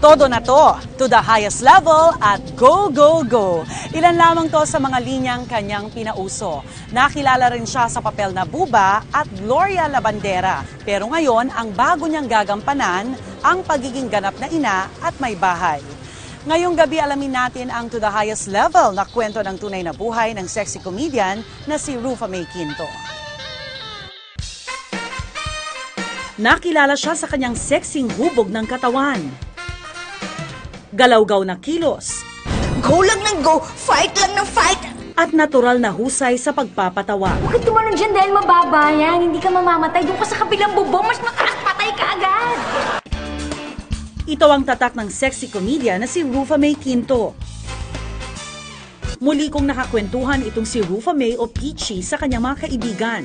Todo na to the highest level at go, go, go. Ilan lamang to sa mga linyang kanyang pinauso. Nakilala rin siya sa papel na Buba at Gloria Labandera. Pero ngayon, ang bago niyang gagampanan, ang pagiging ganap na ina at may bahay. Ngayong gabi alamin natin ang to the highest level na kwento ng tunay na buhay ng sexy comedian na si Rufa May Quinto. Nakilala siya sa kanyang sexing hubog ng katawan. Galaw-gaw na kilos. Go lang ng go, fight lang ng fight. At natural na husay sa pagpapatawa. Huwag tumalon dyan dahil mababa yan. Hindi ka mamamatay. Doon ka sa kabilang bubong, mas mataas, patay ka agad. Ito ang tatak ng sexy comedian na si Rufa May Quinto. Muli kong nakakwentuhan itong si Rufa May o Peachy sa kanyang mga kaibigan.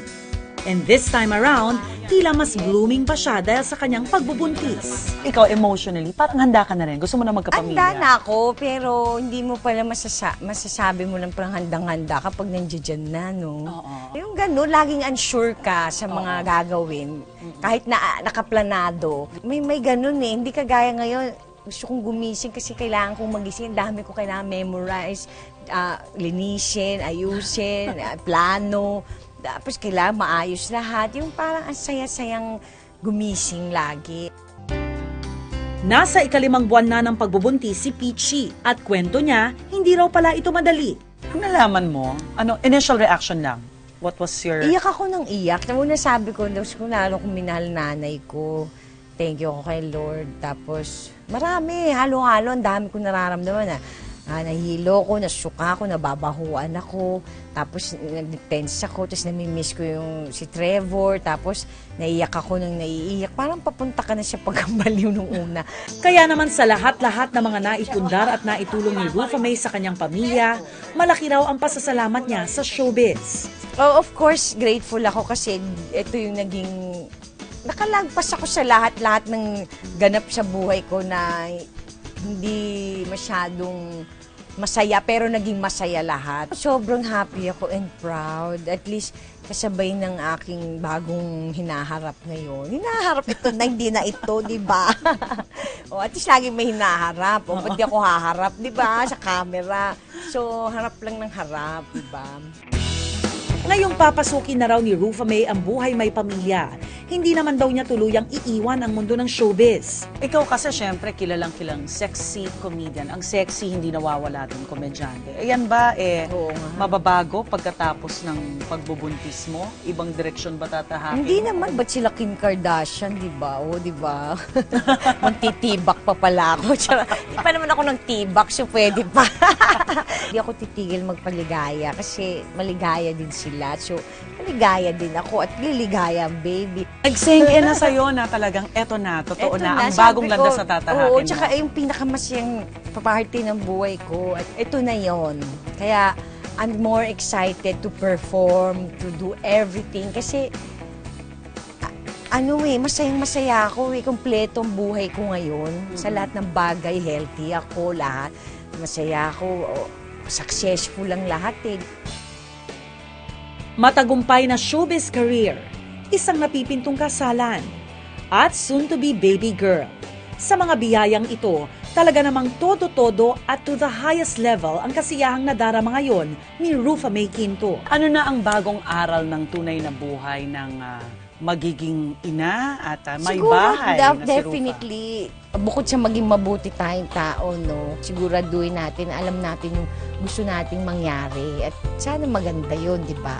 And this time around, tila mas blooming pa siya dahil sa kanyang pagbubuntis. Ikaw emotionally, parang handa ka na rin. Gusto mo na magkapamilya? Handa na ako, pero hindi mo pala masasabi mo lang parang handang-handa kapag nandiyan na, no? Yung gano'n, laging unsure ka sa mga gagawin. Kahit na nakaplanado. May gano'n eh, hindi kagaya ngayon. Gusto kong gumising kasi kailangan kong magising. Dami ko kailangan memorize, linisin, ayusin, plano. Tapos kailangan maayos lahat. Yung parang ang saya-sayang gumising lagi. Nasa ikalimang buwan na ng pagbubuntis si Peachy at kwento niya, hindi raw pala ito madali. Ang nalaman mo, initial reaction lang? What was your... Iyak ako ng iyak. Una sabi ko, lalo kong minahal nanay ko. Thank you ako kay Lord. Tapos marami, halo-halo, ang dami ko nararamdaman. Nahilo ko, nasuka ako, nababahuan ako, tapos nag-tense ako, tapos namimiss ko yung si Trevor, tapos naiyak ako nung naiiyak. Parang papunta ka na siya pagkambaliw nung una. Kaya naman sa lahat-lahat ng mga naipundar at naitulong ni Rufa May sa kanyang pamilya, malaki raw ang pasasalamat niya sa showbiz. Oh, of course, grateful ako kasi ito yung naging... Nakalagpas ako sa lahat-lahat ng ganap sa buhay ko na hindi masyadong masaya, pero naging masaya lahat. Sobrang happy ako and proud. At least, kasabay ng aking bagong hinaharap ngayon. Hinaharap ito na hindi na ito, di ba? O, at least laging may hinaharap. O, ba't di ako haharap, di ba? Sa camera. So, harap lang ng harap, di ba? Ngayong papasukin na raw ni Rufa May ang buhay may pamilya. Hindi naman daw niya tuluyang iiwan ang mundo ng showbiz. Ikaw kasi syempre kilalang-kilang sexy comedian. Ang sexy hindi nawawala din komedyante. Ayan ba mababago pagkatapos ng pagbubuntis mo? Ibang direksyon ba tatahakin? Hindi naman, ba't sila Kim Kardashian, di ba? O, di ba? Magtitibak pa pala ako. Di pa naman ako nagtibak, so pwede pa. Hindi ako titigil magpaligaya kasi maligaya din sila. So, maligaya din ako at liligaya ang baby. Nag-sink in na sa'yo na talagang eto na, totoo na, ang bagong landas na tatahakin mo. Oo, tsaka yung pinakamasayang party ng buhay ko, at ito na yon. Kaya, I'm more excited to perform, to do everything. Kasi, masayang-masaya ako kumpleto ang buhay ko ngayon. Sa lahat ng bagay, healthy ako, lahat. Masaya ako, successful ang lahat eh. Matagumpay na showbiz career, isang napipintong kasalan, at soon-to-be baby girl. Sa mga biyayang ito, talaga namang todo-todo at to the highest level ang kasiyahang nadarama ngayon ni Rufa May Quinto. Ano na ang bagong aral ng tunay na buhay ng magiging ina at may bahay na si Rufa? Definitely, bukod sa maging mabuti tayong tao, no, siguraduhin natin, alam natin yung gusto nating mangyari at sana maganda yun, di ba?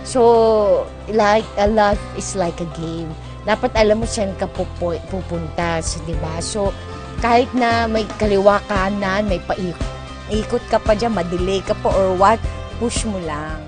So, like a life is like a game. Dapat alam mo saan ka pupunta, di ba? So, kahit na may kaliwa kanan, may paikot ka pa dyan, madelay ka pa or what, push mo lang.